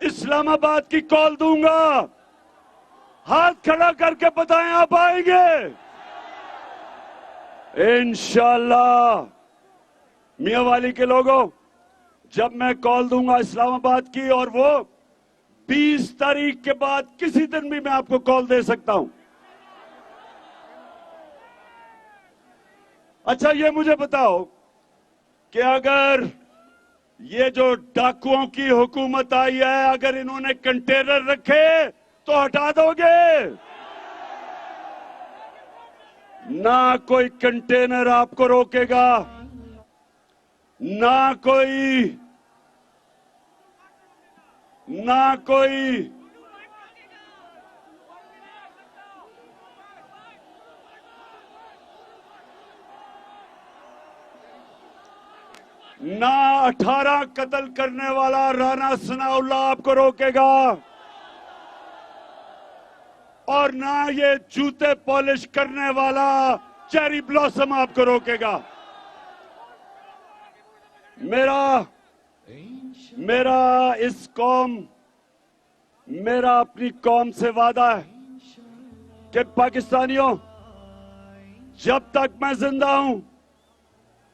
اسلام آباد کی کال دوں گا. ہاتھ کھڑا کر کے بتائیں آپ آئیں گے انشاءاللہ. میاں والی کے لوگوں، جب میں کال دوں گا اسلام آباد کی، اور وہ 20 تاریخ کے بعد کسی دن بھی میں آپ کو کال دے سکتا ہوں. اچھا یہ مجھے بتاؤ کہ اگر یہ جو ڈاکوؤں کی حکومت آئی ہے، اگر انہوں نے کنٹینر رکھے تو ہٹا دو گے؟ نہ کوئی کنٹینر آپ کو روکے گا، نہ کوئی نہ 18 قتل کرنے والا رانا ثناء اللہ آپ کو روکے گا، اور نہ یہ جوتے پالش کرنے والا چیری بلاسم آپ کو روکے گا. میرا اپنی قوم سے وعدہ ہے کہ پاکستانیوں، جب تک میں زندہ ہوں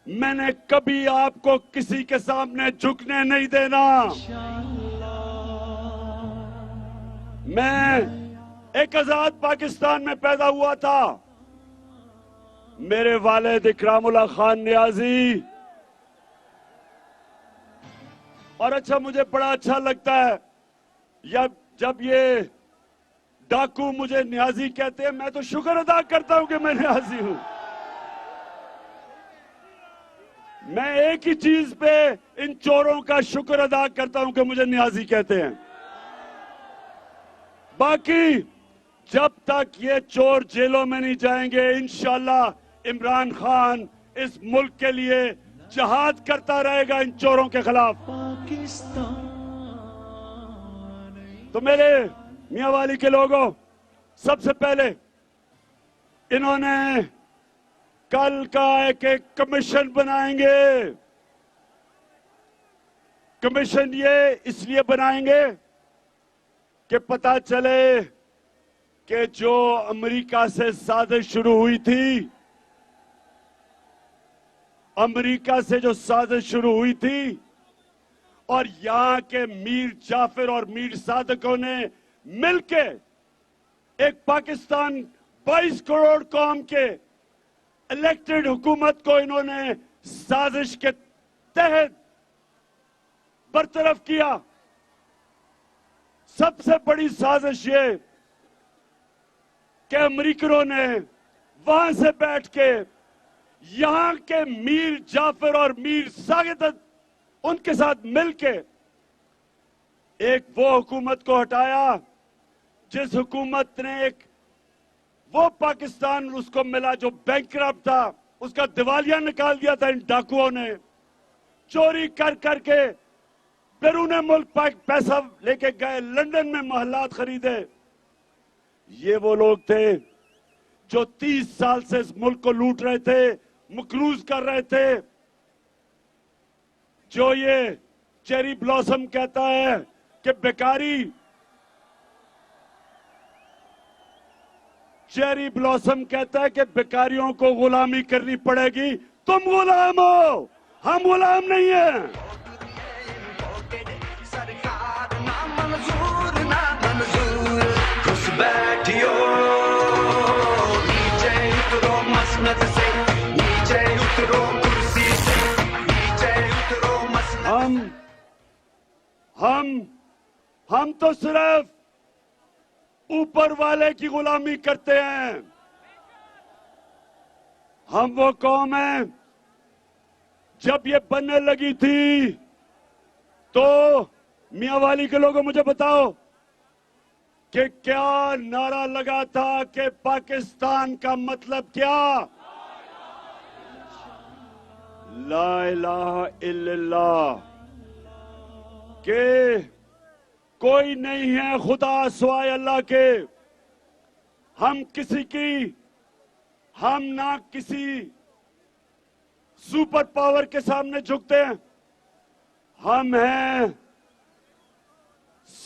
میں نے کبھی آپ کو کسی کے سامنے جھکنے نہیں دینا. میں ایک آزاد پاکستان میں پیدا ہوا تھا. میرے والد اکرام اللہ خان نیازی، اور اچھا مجھے بڑا اچھا لگتا ہے جب یہ ڈاکو مجھے نیازی کہتے ہیں. میں تو شکر ادا کرتا ہوں کہ میں نیازی ہوں. میں ایک ہی چیز پہ ان چوروں کا شکر ادا کرتا ہوں کہ مجھے نیازی کہتے ہیں. باقی جب تک یہ چور جیلوں میں نہیں جائیں گے، انشاءاللہ عمران خان اس ملک کے لیے جہاد کرتا رہے گا ان چوروں کے خلاف. تو میرے میاں والی کے لوگوں، سب سے پہلے انہوں نے کل کا ایک کمیشن بنائیں گے. کمیشن یہ اس لیے بنائیں گے کہ پتہ چلے کہ جو امریکہ سے سازش شروع ہوئی تھی، اور یہاں کے میر جعفر اور میر صادقوں نے مل کے ایک پاکستان 22 کروڑ قوم کے الیکٹڈ حکومت کو انہوں نے سازش کے تحت برطرف کیا. سب سے بڑی سازش یہ کہ امریکنوں نے وہاں سے بیٹھ کے یہاں کے میر جعفر اور میر ساجد ان کے ساتھ مل کے ایک وہ حکومت کو ہٹایا جس حکومت نے وہ پاکستان اس کو ملا جو بینکرپٹ تھا، اس کا دیوالیہ نکال دیا تھا ان ڈاکوؤں نے. چوری کر کر کے بیرون ملک پیسہ لے کے گئے، لندن میں محلات خریدے. یہ وہ لوگ تھے جو 30 سال سے اس ملک کو لوٹ رہے تھے، مقروض کر رہے تھے. جو یہ چیری بلاسم کہتا ہے کہ چیری بلاسم کہتا ہے کہ بیکاریوں کو غلامی کرنی پڑے گی. تم غلام ہو، ہم غلام نہیں ہیں. ہم تو صرف اوپر والے کی غلامی کرتے ہیں. ہم وہ قوم ہیں، جب یہ بننے لگی تھی تو میاں والی کے لوگوں مجھے بتاؤ کہ کیا نعرہ لگا تھا کہ پاکستان کا مطلب کیا؟ لا الہ الا اللہ، کہ کوئی نہیں ہے خدا سوائے اللہ کے. ہم نہ کسی سپر پاور کے سامنے جھکتے ہیں. ہم ہیں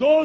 2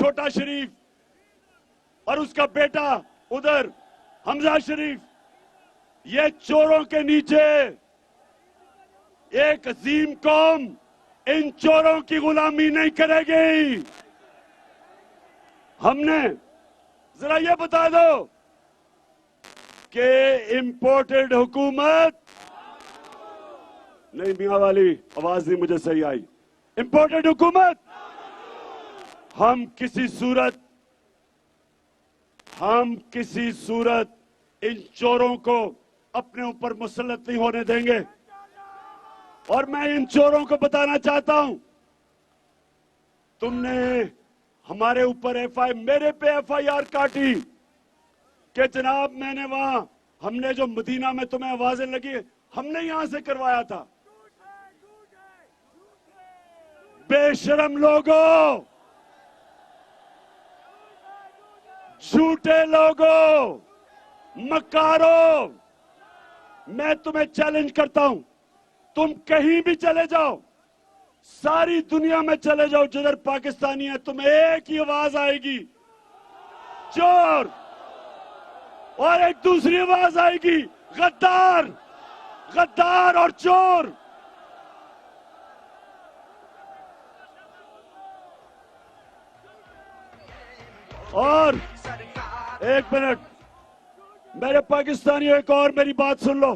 چھوٹا شریف اور اس کا بیٹا ادھر حمزہ شریف، یہ چوروں کے نیچے ایک عظیم قوم ان چوروں کی غلامی نہیں کرے گی. ہم نے ذرا یہ بتا دو کہ امپورٹڈ حکومت نہیں، میاں والی آواز نہیں مجھے صحیح آئی. امپورٹڈ حکومت ہم کسی صورت ان چوروں کو اپنے اوپر مسلط نہیں ہونے دیں گے. اور میں ان چوروں کو بتانا چاہتا ہوں، تم نے ہمارے اوپر میرے پہ ایف آئی آر کاٹی کہ جناب میں نے وہاں، ہم نے جو مدینہ میں تمہیں آوازیں لگی ہم نے یہاں سے کروایا تھا. بے شرم لوگوں، جھوٹے لوگوں، مکاروں، میں تمہیں چیلنج کرتا ہوں، تم کہیں بھی چلے جاؤ، ساری دنیا میں چلے جاؤ جدھر پاکستانی ہے، تمہیں ایک ہی آواز آئے گی، چور. اور ایک دوسری آواز آئے گی، غدار، غدار اور چور. اور ایک منٹ میرے پاکستانیوں، ایک اور میری بات سن لو.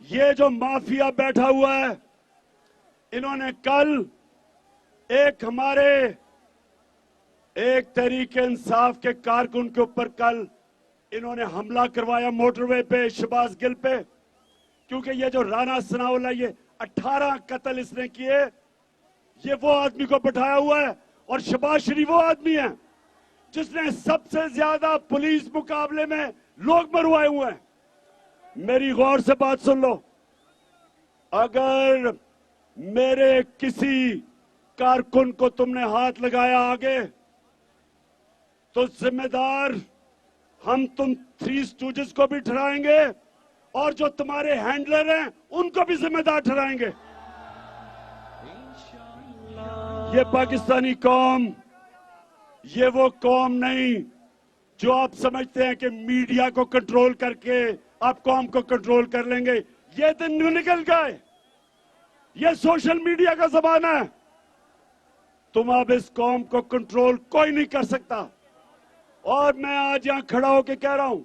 یہ جو مافیا بیٹھا ہوا ہے، انہوں نے کل ایک تحریک انصاف کے کارکن کے اوپر کل انہوں نے حملہ کروایا موٹر وے پہ، شہباز گل پہ. کیونکہ یہ جو رانا ثناءاللہ، یہ 18 قتل اس نے کیے، یہ وہ آدمی کو بٹھایا ہوا ہے. اور شہباز شریف وہ آدمی ہے جس نے سب سے زیادہ پولیس مقابلے میں لوگ مروائے ہوئے ہیں. میری غور سے بات سن لو، اگر میرے کسی کارکن کو تم نے ہاتھ لگایا آگے تو ذمہ دار ہم تم 3 اسٹوجز کو بھی ٹھہرائیں گے اور جو تمہارے ہینڈلر ہیں ان کو بھی ذمہ دار ٹھہرائیں گے. یہ پاکستانی قوم، یہ وہ قوم نہیں جو آپ سمجھتے ہیں کہ میڈیا کو کنٹرول کر کے آپ قوم کو کنٹرول کر لیں گے. یہ دن نکل گئے، یہ سوشل میڈیا کا زمانہ ہے. تم اب اس قوم کو کنٹرول کوئی نہیں کر سکتا. اور میں آج یہاں کھڑا ہو کے کہہ رہا ہوں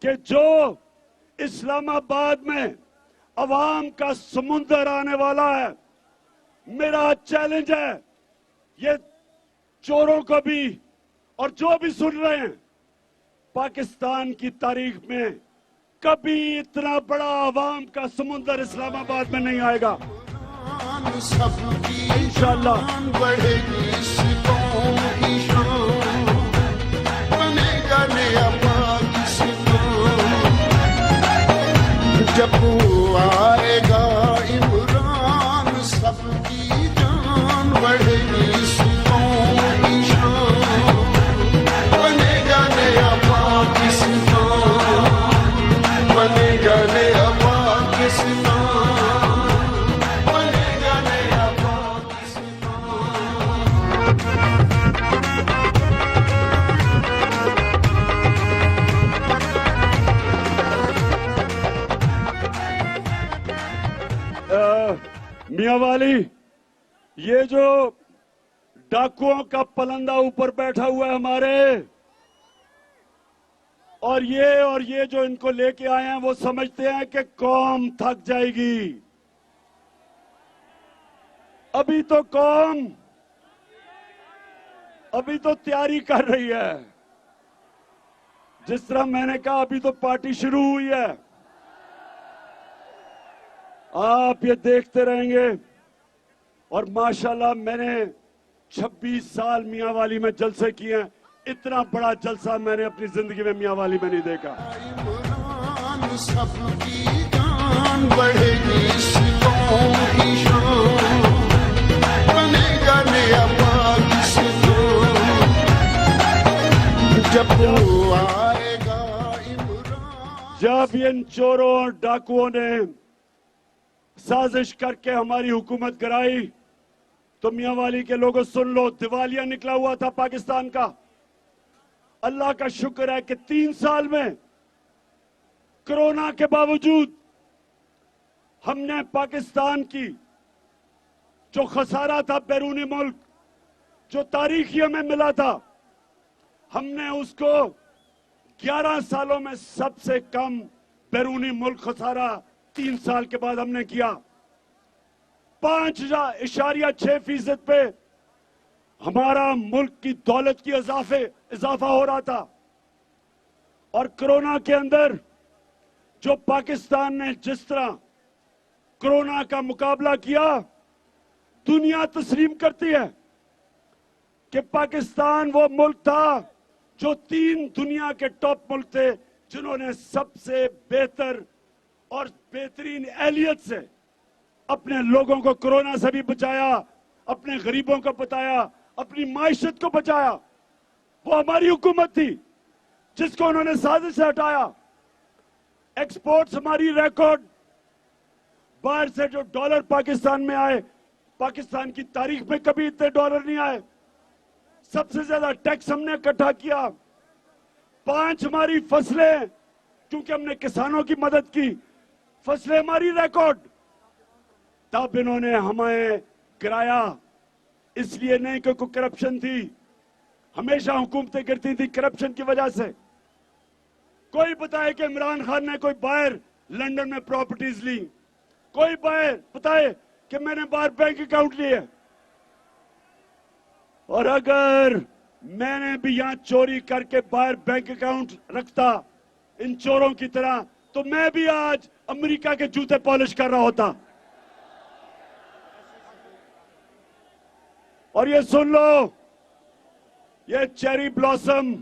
کہ جو اسلام آباد میں عوام کا سمندر آنے والا ہے، میرا چیلنج ہے یہ چوروں کو بھی اور جو بھی سن رہے ہیں، پاکستان کی تاریخ میں کبھی اتنا بڑا عوام کا سمندر اسلام آباد میں نہیں آئے گا. انشاءاللہ بڑھے گی اس قوم کی شان، بنے گا نیا پاکستان. جب آئے گا عمران سب کی جان، بڑھے گی اس قوم کی شان، بنے گا نیا پاکستان، بنے گا نیا پاکستان. میاں والی، یہ جو ڈاکوؤں کا پلندہ اوپر بیٹھا ہوا ہے ہمارے، اور یہ جو ان کو لے کے آئے ہیں وہ سمجھتے ہیں کہ قوم تھک جائے گی. ابھی تو قوم تیاری کر رہی ہے. جس طرح میں نے کہا ابھی تو پارٹی شروع ہوئی ہے. آپ یہ دیکھتے رہیں گے. اور ماشاءاللہ میں نے 26 سال میاں والی میں جلسے کیے ہیں، اتنا بڑا جلسہ میں نے اپنی زندگی میں میاں والی میں نہیں دیکھا. عمران سب کی جان، بڑھے گی اس قوم کی شان، بنے گا نیا پاکستان. جب آئے گا عمران، جب ان چوروں اور ڈاکوؤں نے سازش کر کے ہماری حکومت گرائی تو میاں والی کے لوگوں سن لو, دیوالیہ نکلا ہوا تھا پاکستان کا. اللہ کا شکر ہے کہ 3 سال میں کرونا کے باوجود ہم نے پاکستان کی جو خسارہ تھا بیرونی ملک, جو تاریخی ہمیں ملا تھا, ہم نے اس کو 11 سالوں میں سب سے کم بیرونی ملک خسارہ 3 سال کے بعد ہم نے کیا. 5.6% پہ ہمارا ملک کی دولت کی اضافہ ہو رہا تھا. اور کرونا کے اندر جو پاکستان نے جس طرح کرونا کا مقابلہ کیا, دنیا تسلیم کرتی ہے کہ پاکستان وہ ملک تھا جو 3 دنیا کے ٹاپ ملک تھے جنہوں نے سب سے بہتر اور بہترین اہلیت سے اپنے لوگوں کو کرونا سے بھی بچایا, اپنے غریبوں کو بچایا, اپنی معیشت کو بچایا. وہ ہماری حکومت تھی جس کو انہوں نے سازش سے ہٹایا. ایکسپورٹس ہماری ریکارڈ, باہر سے جو ڈالر پاکستان میں آئے, پاکستان کی تاریخ میں کبھی اتنے ڈالر نہیں آئے. سب سے زیادہ ٹیکس ہم نے اکٹھا کیا. 5 ہماری فصلیں, کیونکہ ہم نے کسانوں کی مدد کی, فصلیں ہماری ریکارڈ. تب انہوں نے ہمیں گرایا, اس لیے نہیں کہ کوئی کرپشن تھی. ہمیشہ حکومتیں کرتی تھی کرپشن کی وجہ سے. کوئی بتائے کہ عمران خان نے کوئی باہر لنڈن میں پراپرٹیز لی, کوئی باہر بتائے کہ میں نے باہر بینک اکاؤنٹ لیے. اور اگر میں نے بھی یہاں چوری کر کے باہر بینک اکاؤنٹ رکھتا ان چوروں کی طرح, تو میں بھی آج امریکہ کے جوتے پالش کر رہا ہوتا. اور یہ سن لو, یہ چیری بلاسم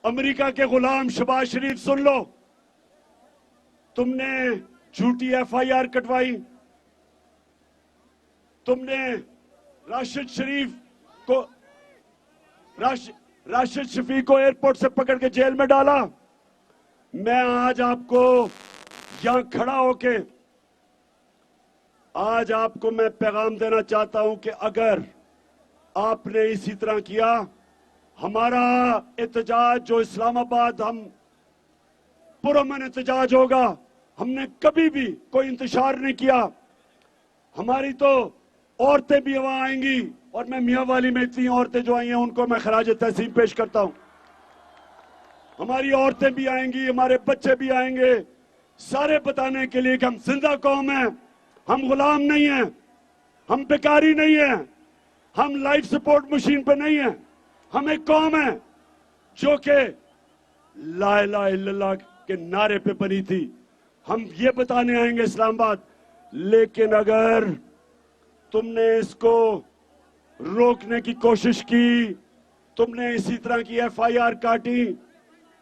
امریکہ کے غلام شہباز شریف, سن لو, تم نے جھوٹی FIR کٹوائی, تم نے راشد شفیق کو ایئرپورٹ سے پکڑ کے جیل میں ڈالا. میں آج آپ کو یہاں کھڑا ہو کے آج آپ کو میں پیغام دینا چاہتا ہوں کہ اگر آپ نے اسی طرح کیا, ہمارا احتجاج جو اسلام آباد ہم پرامن احتجاج ہوگا, ہم نے کبھی بھی کوئی انتشار نہیں کیا. ہماری تو عورتیں بھی وہاں آئیں گی, اور میں میاں والی میں اتنی عورتیں جو آئی ہیں ان کو میں خراج تحسین پیش کرتا ہوں. ہماری عورتیں بھی آئیں گی, ہمارے بچے بھی آئیں گے, سارے بتانے کے لیے کہ ہم زندہ قوم ہیں, ہم غلام نہیں ہیں, ہم بیکاری نہیں ہیں, ہم لائف سپورٹ مشین پہ نہیں ہیں. ہم ایک قوم ہے جو کہ لا الہ الا اللہ کے نعرے پہ بنی تھی. ہم یہ بتانے آئیں گے اسلام آباد. لیکن اگر تم نے اس کو روکنے کی کوشش کی, تم نے اسی طرح کی FIR کاٹی,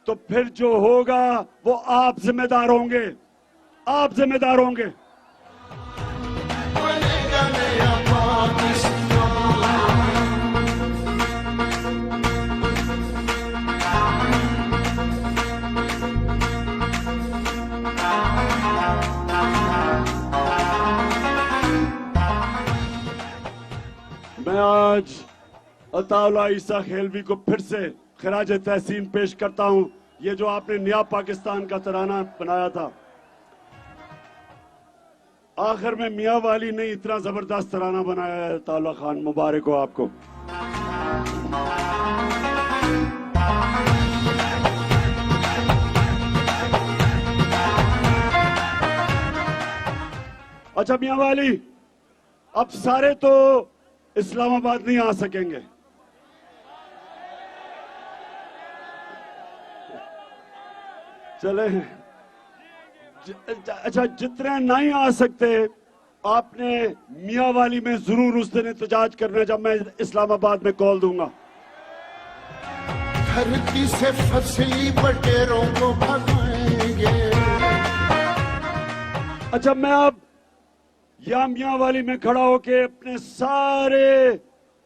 تو پھر جو ہوگا وہ آپ ذمہ دار ہوں گے, آپ ذمہ دار ہوں گے. بنےگا نیا پاکستان. میں آج عطا اللہ عیسیٰ خیلوی کو پھر سے خراج تحسین پیش کرتا ہوں. یہ جو آپ نے نیا پاکستان کا ترانہ بنایا تھا, آخر میں میاں والی نے اتنا زبردست ترانہ بنایا ہے. عطا اللہ خان, مبارک ہو آپ کو. اچھا میاں والی, اب سارے تو اسلام آباد نہیں آ سکیں گے. چلے, اچھا جتنے نہیں آ سکتے, آپ نے میاں والی میں ضرور اس دن احتجاج کرنا جب میں اسلام آباد میں کال دوں گا. دھرتی سے فصلی بٹیروں کو بھگائیں گے. اچھا میں اب یا میاں والی میں کھڑا ہو کے اپنے سارے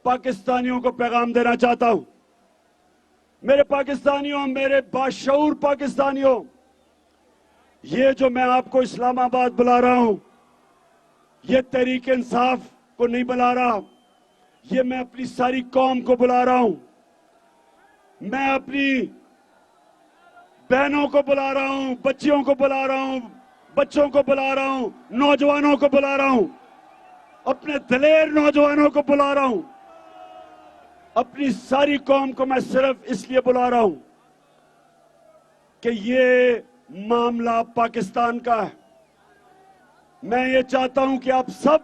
پاکستانیوں کو پیغام دینا چاہتا ہوں. میرے پاکستانیوں, میرے باشعور پاکستانیوں, یہ جو میں آپ کو اسلام آباد بلا رہا ہوں, یہ تحریک انصاف کو نہیں بلا رہا، یہ میں اپنی ساری قوم کو بلا رہا ہوں، میں اپنی بہنوں کو بلا رہا ہوں، بچیوں کو بلا رہا ہوں، بچوں کو بلا رہا ہوں، نوجوانوں کو بلا رہا ہوں، اپنے دلیر نوجوانوں کو بلا رہا ہوں، اپنی ساری قوم کو میں صرف اس لیے بلا رہا ہوں کہ یہ معاملہ پاکستان کا ہے۔ میں یہ چاہتا ہوں کہ آپ سب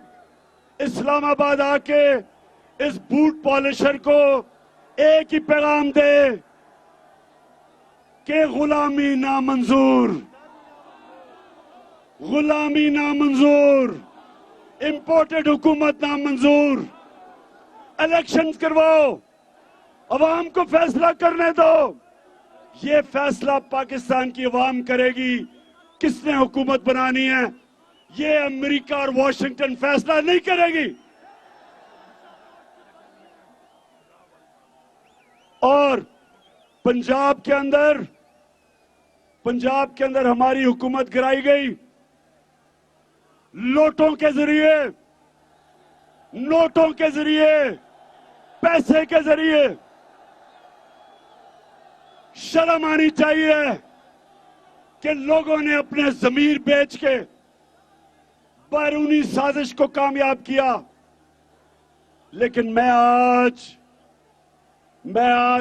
اسلام آباد آ کے اس بوٹ پالشر کو ایک ہی پیغام دے کہ غلامی نامنظور، غلامی نامنظور، امپورٹڈ حکومت نامنظور، الیکشن کرواؤ، عوام کو فیصلہ کرنے دو۔ یہ فیصلہ پاکستان کی عوام کرے گی کس نے حکومت بنانی ہے، یہ امریکہ اور واشنگٹن فیصلہ نہیں کرے گی۔ اور پنجاب کے اندر ہماری حکومت گرائی گئی نوٹوں کے ذریعے، پیسے کے ذریعے۔ شرم آنی چاہیے کہ لوگوں نے اپنے ضمیر بیچ کے بیرونی سازش کو کامیاب کیا، لیکن میں آج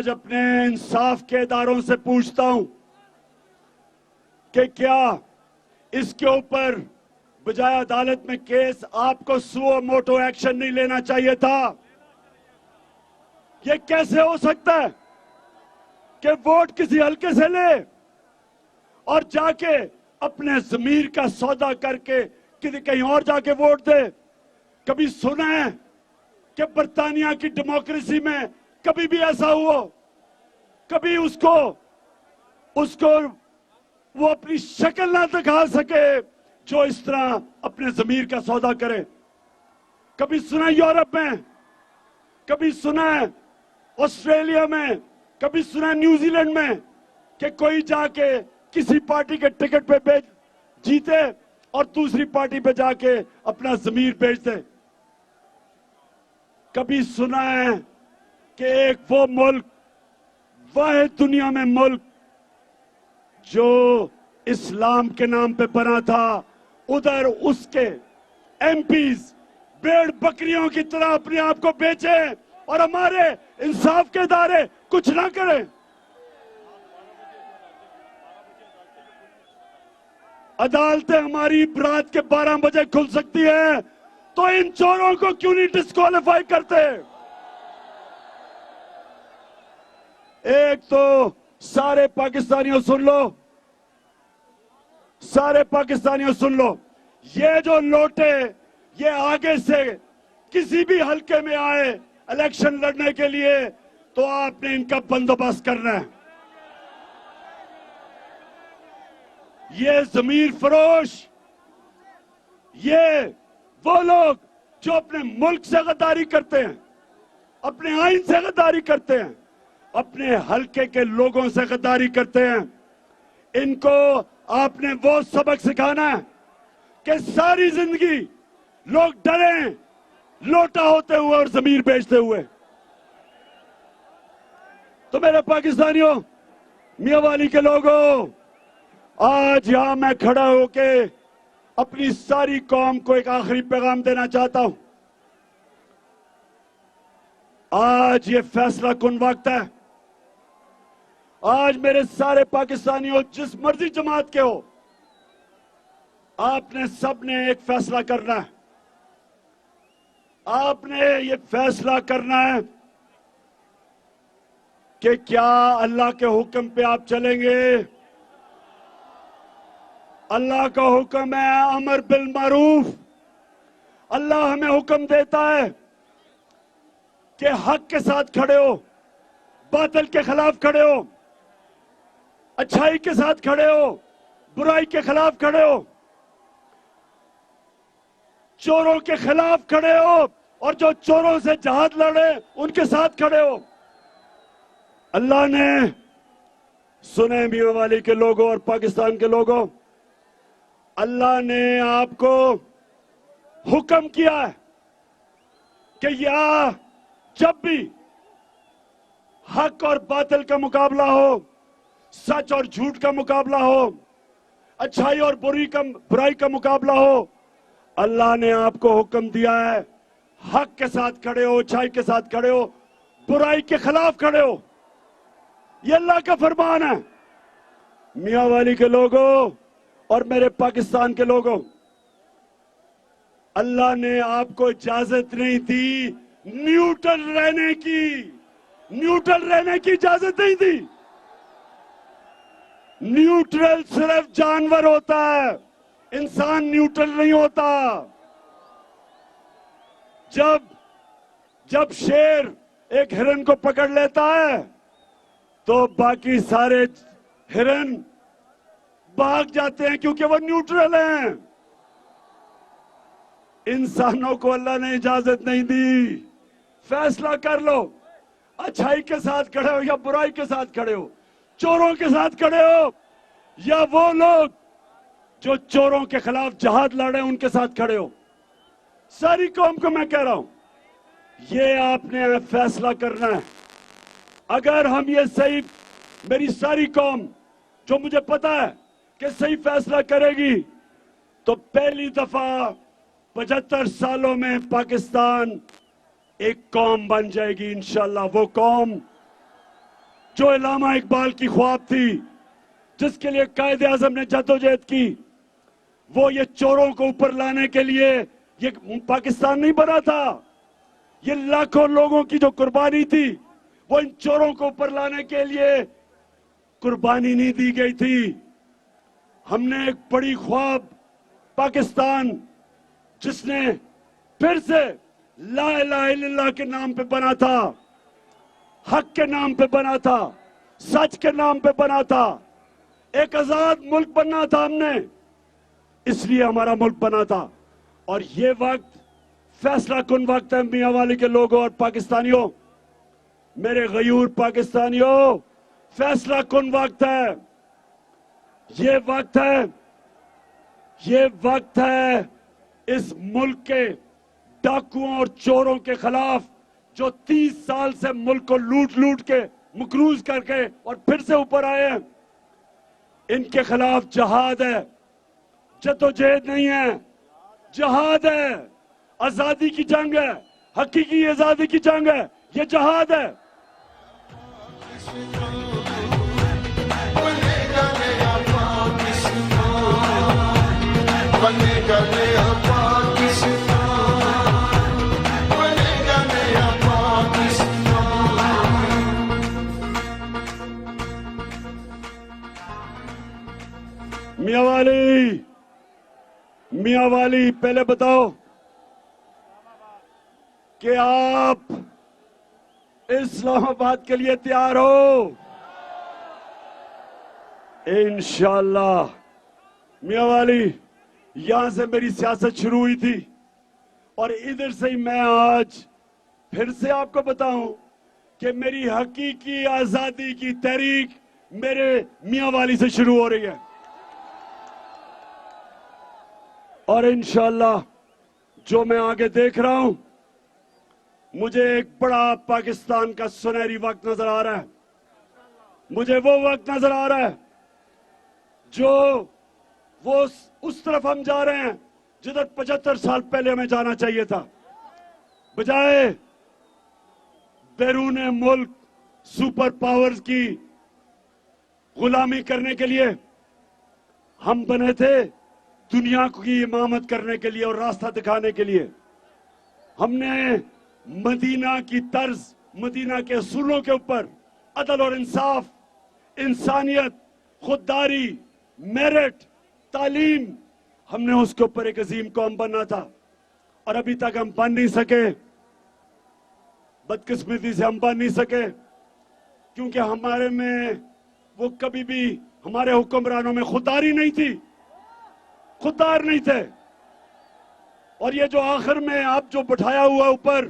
اپنے انصاف کے اداروں سے پوچھتا ہوں کہ کیا اس کے اوپر بجائے عدالت میں کیس آپ کو سو موٹو ایکشن نہیں لینا چاہیے تھا؟ یہ کیسے ہو سکتا ہے کہ ووٹ کسی حلقے سے لے اور جا کے اپنے ضمیر کا سودا کر کے کہیں اور جا کے ووٹ دے؟ کبھی سنا ہے کہ برطانیہ کی ڈیموکریسی میں کبھی بھی ایسا ہوا؟ کبھی اس کو وہ اپنی شکل نہ دکھا سکے جو اس طرح اپنے ضمیر کا سودا کرے؟ کبھی سنا یورپ میں، کبھی سنا آسٹریلیا میں، کبھی سنا نیوزی لینڈ میں کہ کوئی جا کے کسی پارٹی کے ٹکٹ پہ جیتے اور دوسری پارٹی پہ جا کے اپنا ضمیر بیچ دے؟ کبھی سنا ہے کہ ایک وہ ملک، واحد دنیا میں ملک جو اسلام کے نام پہ بنا تھا، ادھر اس کے ایم پیز بھیڑ بکریوں کی طرح اپنے آپ کو بیچے اور ہمارے انصاف کے ادارے کچھ نہ کریں؟ عدالتیں ہماری رات کے 12 بجے کھل سکتی ہیں، تو ان چوروں کو کیوں نہیں ڈسکوالیفائی کرتے؟ ایک تو سارے پاکستانیوں سن لو، سارے پاکستانیوں سن لو، یہ جو لوٹے یہ آگے سے کسی بھی حلقے میں آئے الیکشن لڑنے کے لیے تو آپ نے ان کا بندوبست کرنا ہے۔ یہ ضمیر فروش، یہ وہ لوگ جو اپنے ملک سے غداری کرتے ہیں، اپنے آئین سے غداری کرتے ہیں، اپنے حلقے کے لوگوں سے غداری کرتے ہیں، ان کو آپ نے وہ سبق سکھانا ہے کہ ساری زندگی لوگ ڈریں لوٹا ہوتے ہوئے اور ضمیر بیچتے ہوئے۔ تو میرے پاکستانیوں، میاں والی کے لوگوں، آج یہاں میں کھڑا ہو کے اپنی ساری قوم کو ایک آخری پیغام دینا چاہتا ہوں۔ آج یہ فیصلہ کن وقت ہے۔ آج میرے سارے پاکستانیوں، جس مرضی جماعت کے ہو، آپ نے سب نے ایک فیصلہ کرنا ہے۔ آپ نے یہ فیصلہ کرنا ہے کہ کیا اللہ کے حکم پہ آپ چلیں گے؟ اللہ کا حکم ہے امر بالمعروف۔ اللہ ہمیں حکم دیتا ہے کہ حق کے ساتھ کھڑے ہو، باطل کے خلاف کھڑے ہو، اچھائی کے ساتھ کھڑے ہو، برائی کے خلاف کھڑے ہو، چوروں کے خلاف کھڑے ہو، اور جو چوروں سے جہاد لڑے ان کے ساتھ کھڑے ہو۔ اللہ نے، سنیں میاں والی کے لوگوں اور پاکستان کے لوگوں، اللہ نے آپ کو حکم کیا ہے کہ یہاں جب بھی حق اور باطل کا مقابلہ ہو، سچ اور جھوٹ کا مقابلہ ہو، اچھائی اور برائی کا مقابلہ ہو، اللہ نے آپ کو حکم دیا ہے حق کے ساتھ کھڑے ہو، اچھائی کے ساتھ کھڑے ہو، برائی کے خلاف کھڑے ہو. یہ اللہ کا فرمان ہے. میاں والی کے لوگوں اور میرے پاکستان کے لوگوں، اللہ نے آپ کو اجازت نہیں دی نیوٹرل رہنے کی. نیوٹرل رہنے کی اجازت نہیں دی. نیوٹرل صرف جانور ہوتا ہے، انسان نیوٹرل نہیں ہوتا. جب شیر ایک ہرن کو پکڑ لیتا ہے تو باقی سارے ہرن بھاگ جاتے ہیں کیونکہ وہ نیوٹرل ہیں. انسانوں کو اللہ نے اجازت نہیں دی. فیصلہ کر لو، اچھائی کے ساتھ کھڑے ہو یا برائی کے ساتھ کھڑے ہو، چوروں کے ساتھ کھڑے ہو یا وہ لوگ جو چوروں کے خلاف جہاد لڑے ان کے ساتھ کھڑے ہو. ساری قوم کو میں کہہ رہا ہوں، یہ آپ نے فیصلہ کرنا ہے. اگر ہم یہ صحیح، میری ساری قوم جو مجھے پتا ہے کہ صحیح فیصلہ کرے گی تو پہلی دفعہ 75 سالوں میں پاکستان ایک قوم بن جائے گی انشاءاللہ. وہ قوم جو علامہ اقبال کی خواب تھی، جس کے لیے قائد اعظم نے جدوجہد کی، وہ یہ چوروں کو اوپر لانے کے لیے یہ پاکستان نہیں بنا تھا. یہ لاکھوں لوگوں کی جو قربانی تھی وہ ان چوروں کو اوپر لانے کے لیے قربانی نہیں دی گئی تھی. ہم نے ایک بڑی خواب پاکستان جس نے پھر سے لا الہ الا اللہ کے نام پہ بنا تھا، حق کے نام پہ بنا تھا، سچ کے نام پہ بنا تھا، ایک آزاد ملک بننا تھا. ہم نے اس لیے ہمارا ملک بنا تھا. اور یہ وقت فیصلہ کن وقت ہے میاں والی کے لوگوں اور پاکستانیوں، میرے غیور پاکستانیوں، فیصلہ کن وقت ہے. یہ وقت ہے اس ملک کے ڈاکوؤں اور چوروں کے خلاف جو 30 سال سے ملک کو لوٹ کے مقروض کر کے اور پھر سے اوپر آئے ہیں. ان کے خلاف جہاد ہے، جدوجہد نہیں ہے، جہاد ہے. آزادی کی جنگ ہے، حقیقی آزادی کی جنگ ہے، یہ جہاد ہے. بنے گا نیا پاکستان، بنے گا نیا پاکستان. میاں والی پہلے بتاؤ کہ آپ اسلام آباد کے لیے تیار ہو؟ انشاءاللہ. میاں والی، یہاں سے میری سیاست شروع ہوئی تھی اور ادھر سے ہی میں آج پھر سے آپ کو بتاؤں کہ میری حقیقی آزادی کی تحریک میرے میاں والی سے شروع ہو رہی ہے. اور انشاءاللہ جو میں آگے دیکھ رہا ہوں، مجھے ایک بڑا پاکستان کا سنہری وقت نظر آ رہا ہے. مجھے وہ وقت نظر آ رہا ہے جو وہ اس طرف ہم جا رہے ہیں جدھر 75 سال پہلے ہمیں جانا چاہیے تھا. بجائے بیرون ملک سپر پاورز کی غلامی کرنے کے لیے، ہم بنے تھے دنیا کی امامت کرنے کے لیے اور راستہ دکھانے کے لیے. ہم نے مدینہ کی طرز، مدینہ کے اصولوں کے اوپر عدل اور انصاف، انسانیت، خودداری، میرٹ، تعلیم، ہم نے اس کے اوپر ایک عظیم قوم بننا تھا. اور ابھی تک ہم بن نہیں سکے. بدقسمتی سے ہم بن نہیں سکے کیونکہ ہمارے میں وہ کبھی بھی ہمارے حکمرانوں میں خودداری نہیں تھی، خوددار نہیں تھے. اور یہ جو آخر میں آپ جو بٹھایا ہوا اوپر،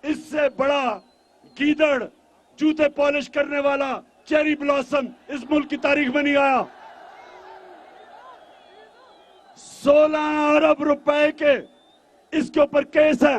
اس سے بڑا گیدڑ، جوتے پالش کرنے والا، چیری بلاسم اس ملک کی تاریخ میں نہیں آیا. 16 ارب روپے کے اس کے اوپر کیس ہیں.